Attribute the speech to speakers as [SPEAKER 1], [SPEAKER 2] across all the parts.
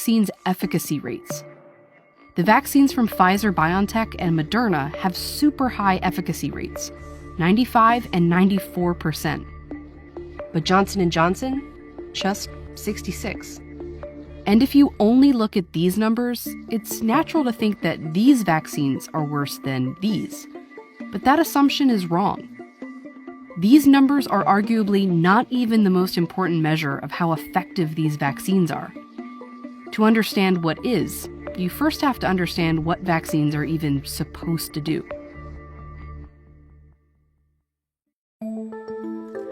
[SPEAKER 1] vaccines' efficacy rates. The vaccines from Pfizer, BioNTech, and Moderna have super high efficacy rates, 95 and 94%. But Johnson & Johnson, just 66. And if you only look at these numbers, it's natural to think that these vaccines are worse than these. But that assumption is wrong. These numbers are arguably not even the most important measure of how effective these vaccines are. To understand what is, you first have to understand what vaccines are even supposed to do.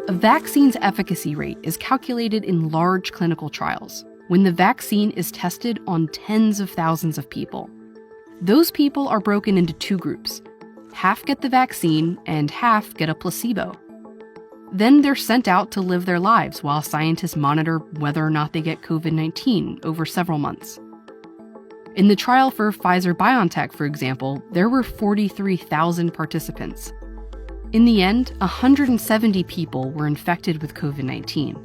[SPEAKER 1] A vaccine's efficacy rate is calculated in large clinical trials, when the vaccine is tested on tens of thousands of people. Those people are broken into two groups. Half get the vaccine and half get a placebo. Then they're sent out to live their lives while scientists monitor whether or not they get COVID-19 over several months. In the trial for Pfizer-BioNTech, for example, there were 43,000 participants. In the end, 170 people were infected with COVID-19.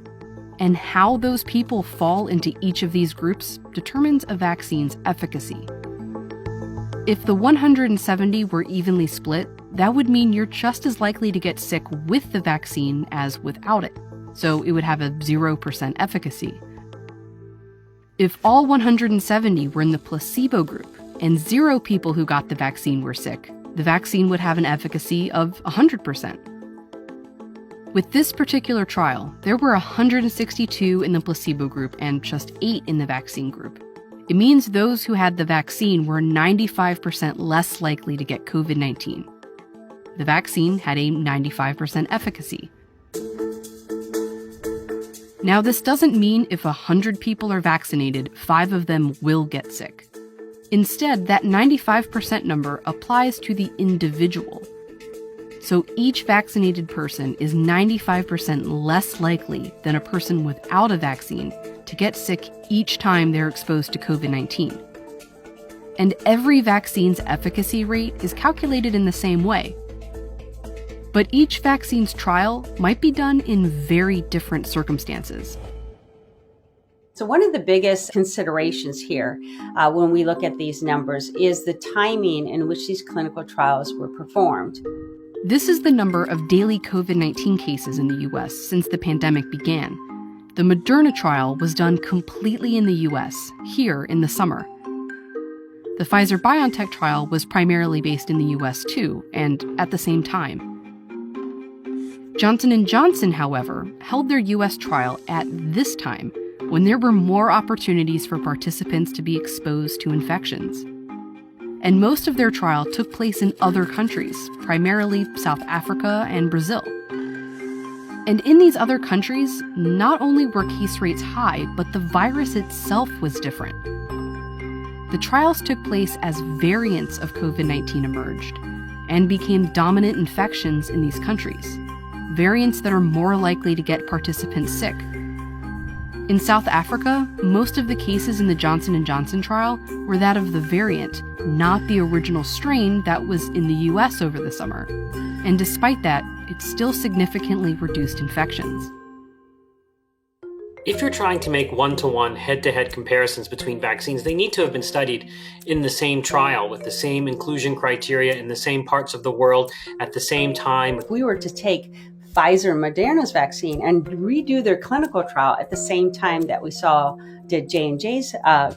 [SPEAKER 1] And how those people fall into each of these groups determines a vaccine's efficacy. If the 170 were evenly split, that would mean you're just as likely to get sick with the vaccine as without it, so it would have a 0% efficacy. If all 170 were in the placebo group and 0 people who got the vaccine were sick, the vaccine would have an efficacy of 100%. With this particular trial, there were 162 in the placebo group and just 8 in the vaccine group. It means those who had the vaccine were 95% less likely to get COVID-19. The vaccine had a 95% efficacy. Now, this doesn't mean if 100 people are vaccinated, 5 of them will get sick. Instead, that 95% number applies to the individual. So each vaccinated person is 95% less likely than a person without a vaccine to get sick each time they're exposed to COVID-19. And every vaccine's efficacy rate is calculated in the same way. But each vaccine's trial might be done in very different circumstances.
[SPEAKER 2] So one of the biggest considerations here when we look at these numbers is the timing in which these clinical trials were performed.
[SPEAKER 1] This is the number of daily COVID-19 cases in the US since the pandemic began. The Moderna trial was done completely in the US, here in the summer. The Pfizer-BioNTech trial was primarily based in the US too, and at the same time. Johnson & Johnson, however, held their US trial at this time, when there were more opportunities for participants to be exposed to infections. And most of their trial took place in other countries, primarily South Africa and Brazil. And in these other countries, not only were case rates high, but the virus itself was different. The trials took place as variants of COVID-19 emerged and became dominant infections in these countries, variants that are more likely to get participants sick. In South Africa, most of the cases in the Johnson & Johnson trial were that of the variant, not the original strain that was in the US over the summer. And despite that, it still significantly reduced infections.
[SPEAKER 3] If you're trying to make one-to-one head-to-head comparisons between vaccines, they need to have been studied in the same trial with the same inclusion criteria in the same parts of the world at the same time.
[SPEAKER 2] If we were to take Pfizer and Moderna's vaccine and redo their clinical trial at the same time that we did J&J's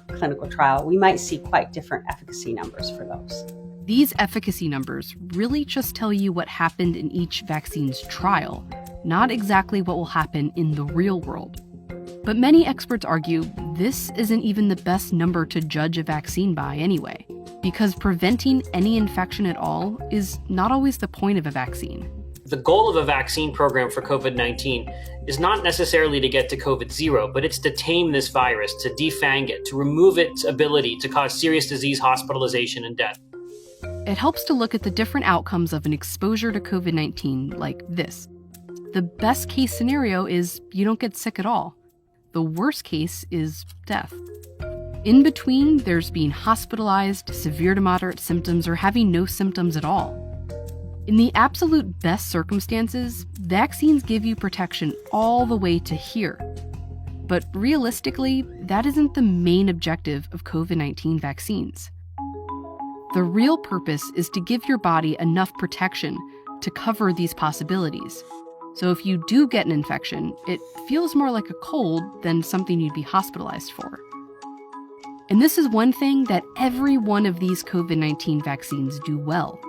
[SPEAKER 2] clinical trial, we might see quite different efficacy numbers for those.
[SPEAKER 1] These efficacy numbers really just tell you what happened in each vaccine's trial, not exactly what will happen in the real world. But many experts argue this isn't even the best number to judge a vaccine by anyway, because preventing any infection at all is not always the point of a vaccine.
[SPEAKER 3] The goal of a vaccine program for COVID-19 is not necessarily to get to COVID-0, but it's to tame this virus, to defang it, to remove its ability to cause serious disease, hospitalization, and death.
[SPEAKER 1] It helps to look at the different outcomes of an exposure to COVID-19 like this. The best case scenario is you don't get sick at all. The worst case is death. In between, there's being hospitalized, severe to moderate symptoms, or having no symptoms at all. In the absolute best circumstances, vaccines give you protection all the way to here. But realistically, that isn't the main objective of COVID-19 vaccines. The real purpose is to give your body enough protection to cover these possibilities. So if you do get an infection, it feels more like a cold than something you'd be hospitalized for. And this is one thing that every one of these COVID-19 vaccines do well.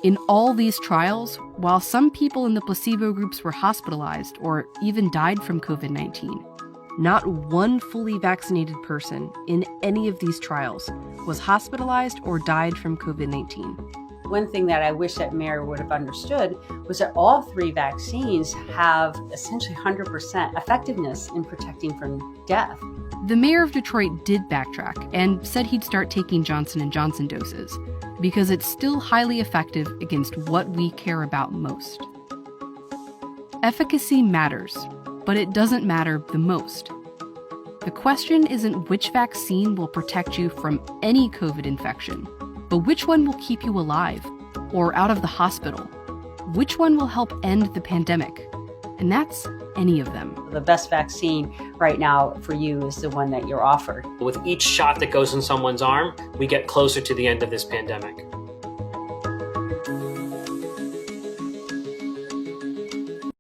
[SPEAKER 1] In all these trials, while some people in the placebo groups were hospitalized or even died from COVID-19, not one fully vaccinated person in any of these trials was hospitalized or died from COVID-19.
[SPEAKER 2] One thing that I wish that Mary would have understood was that all three vaccines have essentially 100% effectiveness in protecting from death.
[SPEAKER 1] The mayor of Detroit did backtrack and said he'd start taking Johnson & Johnson doses because it's still highly effective against what we care about most. Efficacy matters, but it doesn't matter the most. The question isn't which vaccine will protect you from any COVID infection, but which one will keep you alive or out of the hospital? Which one will help end the pandemic? And that's any of them.
[SPEAKER 2] The best vaccine right now for you is the one that you're offered.
[SPEAKER 3] With each shot that goes in someone's arm, we get closer to the end of this pandemic.